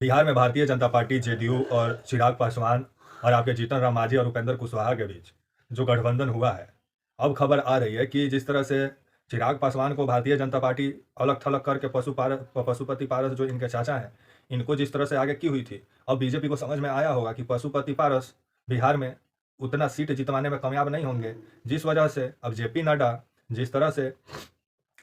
बिहार में Bharatiya Janata party, JDU और चिराग पासवान और आपके जीतन राम मांझी और उपेंद्र कुशवाहा के बीच जो गठबंधन हुआ है, अब खबर आ रही है कि जिस तरह से चिराग पासवान को भारतीय जनता पार्टी अलग-थलग करके पशुपति पारस जो इनके चाचा हैं, इनको जिस तरह से आगे की हुई थी, अब बीजेपी को समझ में आया होगा कि पशुपति पारस बिहार में उतना सीट जितवाने में कामयाब नहीं होंगे। जिस वजह से अब जेपी नड्डा जिस तरह से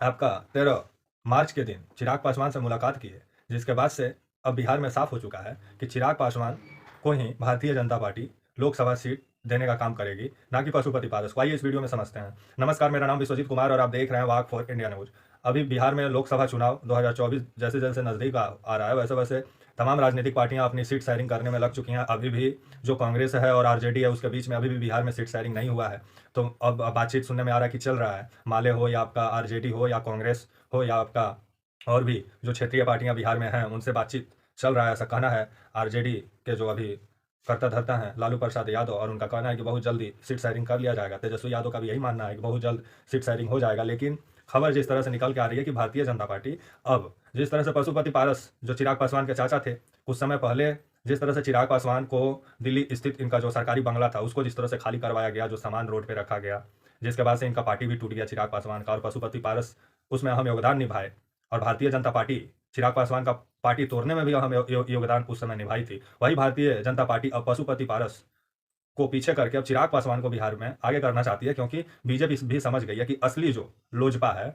आपका 13 मार्च के दिन चिराग पासवान से मुलाकात की है, जिसके बाद से अब बिहार में साफ हो चुका है कि चिराग पासवान को ही भारतीय जनता पार्टी लोकसभा सीट देने का काम करेगी, ना कि पशुपति पारस को। आइए इस वीडियो में समझते हैं। नमस्कार, मेरा नाम विश्वजीत कुमार और आप देख रहे हैं वाक फॉर इंडिया न्यूज। अभी बिहार में लोकसभा चुनाव 2024 जैसे जैसे नज़दीक आ रहा है, वैसे वैसे तमाम राजनीतिक पार्टियां अपनी सीट शेयरिंग करने में लग चुकी हैं। अभी भी जो कांग्रेस है और आरजेडी है, उसके बीच में अभी भी बिहार में सीट शेयरिंग नहीं हुआ है। तो अब बातचीत सुनने में आ रहा है कि चल रहा है, माले हो या आपका आरजेडी हो या कांग्रेस हो या आपका और भी जो क्षेत्रीय पार्टियां बिहार में हैं, उनसे बातचीत चल रहा है, ऐसा कहना है आरजेडी के जो अभी करता धरता हैं लालू प्रसाद यादव, और उनका कहना है कि बहुत जल्दी सीट शेयरिंग कर लिया जाएगा। तेजस्वी यादव का भी यही मानना है कि बहुत जल्द सीट शेयरिंग हो जाएगा। लेकिन खबर जिस तरह से निकल के आ रही है कि भारतीय जनता पार्टी अब जिस तरह से पशुपति पारस जो चिराग पासवान के चाचा थे, कुछ समय पहले जिस तरह से चिराग पासवान को दिल्ली स्थित इनका जो सरकारी बंगला था उसको जिस तरह से खाली करवाया गया, जो सामान रोड पे रखा गया, जिसके बाद से इनका पार्टी भी टूट गया चिराग पासवान का, और पशुपति पारस उसमें अहम योगदान निभाए। और भारतीय जनता पार्टी चिराग पासवान का पार्टी तोड़ने में भी अहम योगदान उस समय निभाई थी। वही भारतीय जनता पार्टी अब पशुपति पारस को पीछे करके अब चिराग पासवान को बिहार में आगे करना चाहती है, क्योंकि बीजेपी भी समझ गई है कि असली जो लोजपा है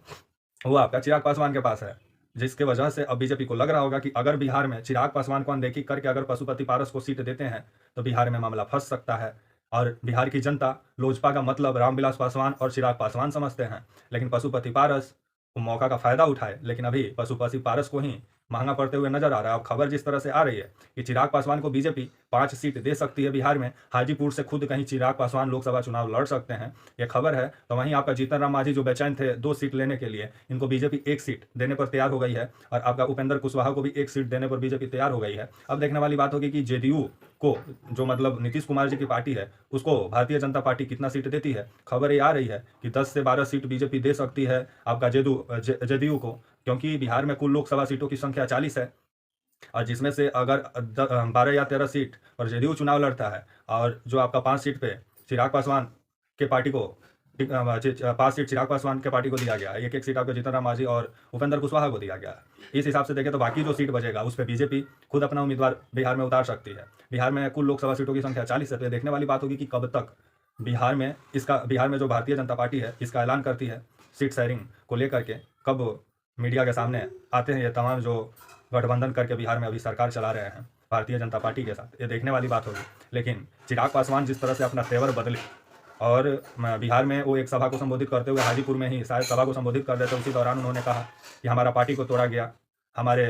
वो आपका चिराग पासवान के पास है। जिसके वजह से अब बीजेपी को लग रहा होगा कि अगर बिहार में चिराग पासवान को अनदेखी करके अगर पशुपति पारस को सीट देते हैं तो बिहार में मामला फंस सकता है। और बिहार की जनता लोजपा का मतलब रामविलास पासवान और चिराग पासवान समझते हैं, लेकिन पशुपति पारस वो मौका का फायदा उठाए, लेकिन अभी पशुपति पारस को ही महंगा पड़ते हुए नजर आ रहा है। अब खबर जिस तरह से आ रही है कि चिराग पासवान को बीजेपी 5 सीट दे सकती है बिहार में, हाजीपुर से खुद कहीं चिराग पासवान लोकसभा चुनाव लड़ सकते हैं, ये खबर है। तो वहीं आपका जीतन राम मांझी जो बेचैन थे 2 सीट लेने के लिए, इनको बीजेपी 1 सीट देने पर तैयार हो गई है, और आपका उपेंद्र कुशवाहा को भी 1 सीट देने पर बीजेपी तैयार हो गई है। अब देखने वाली बात होगी कि जेडीयू को, जो मतलब नीतीश कुमार जी की पार्टी है, उसको भारतीय जनता पार्टी कितना सीट देती है। खबर ये आ रही है कि 10 से 12 सीट बीजेपी दे सकती है आपका जेडीयू को, क्योंकि बिहार में कुल लोकसभा सीटों की संख्या 40 है, और जिसमें से अगर 12 या 13 सीट पर जेडीयू चुनाव लड़ता है, और जो आपका 5 सीट पे चिराग पासवान के पार्टी को 5 सीट चिराग पासवान के पार्टी को दिया गया है, एक एक सीट आपके जीतन राम मांझी और उपेंद्र कुशवाहा को दिया गया है। इस हिसाब से देखें तो बाकी जो सीट बचेगा उस पर बीजेपी खुद अपना उम्मीदवार बिहार में उतार सकती है। बिहार में कुल लोकसभा सीटों की संख्या 40 है, तो ये देखने वाली बात होगी कि कब तक बिहार में जो भारतीय जनता पार्टी है इसका ऐलान करती है सीट शेयरिंग को लेकर के, कब मीडिया के सामने आते हैं ये तमाम जो गठबंधन करके बिहार में अभी सरकार चला रहे हैं भारतीय जनता पार्टी के साथ, ये देखने वाली बात होगी। लेकिन चिराग पासवान जिस तरह से अपना तेवर बदले, और बिहार में वो एक सभा को संबोधित करते हुए हाजीपुर में ही शायद सभा को संबोधित कर रहे थे, उसी दौरान उन्होंने कहा कि हमारा पार्टी को तोड़ा गया, हमारे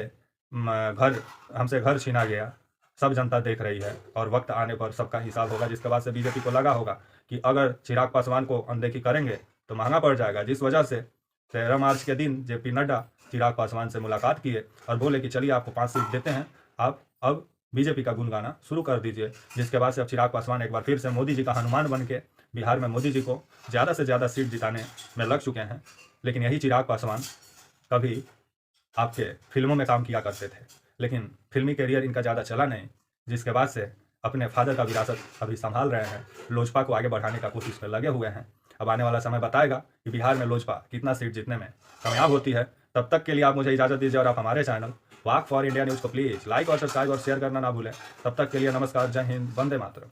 घर हमसे घर छीना गया, सब जनता देख रही है और वक्त आने पर सबका हिसाब होगा। जिसके बाद से बीजेपी को लगा होगा कि अगर चिराग पासवान को अनदेखी करेंगे तो महंगा पड़ जाएगा। जिस वजह से 13 मार्च के दिन जेपी नड्डा चिराग पासवान से मुलाकात किए और बोले कि चलिए आपको 5 सीट देते हैं, आप अब बीजेपी का गुण गाना शुरू कर दीजिए। जिसके बाद से अब चिराग पासवान एक बार फिर से मोदी जी का हनुमान बन के बिहार में मोदी जी को ज़्यादा से ज़्यादा सीट जिताने में लग चुके हैं। लेकिन यही चिराग पासवान कभी आपके फिल्मों में काम किया करते थे, लेकिन फिल्मी करियर इनका ज़्यादा चला नहीं, जिसके बाद से अपने फादर का विरासत अभी संभाल रहे हैं, लोजपा को आगे बढ़ाने का कोशिश में लगे हुए हैं। अब आने वाला समय बताएगा कि बिहार में लोजपा कितना सीट जीतने में कामयाब होती है। तब तक के लिए आप मुझे इजाज़त दीजिए, और आप हमारे channel walk for India news को प्लीज़ लाइक और सब्सक्राइब और शेयर करना ना भूलें। तब तक के लिए नमस्कार, जय हिंद, वंदे मातरम।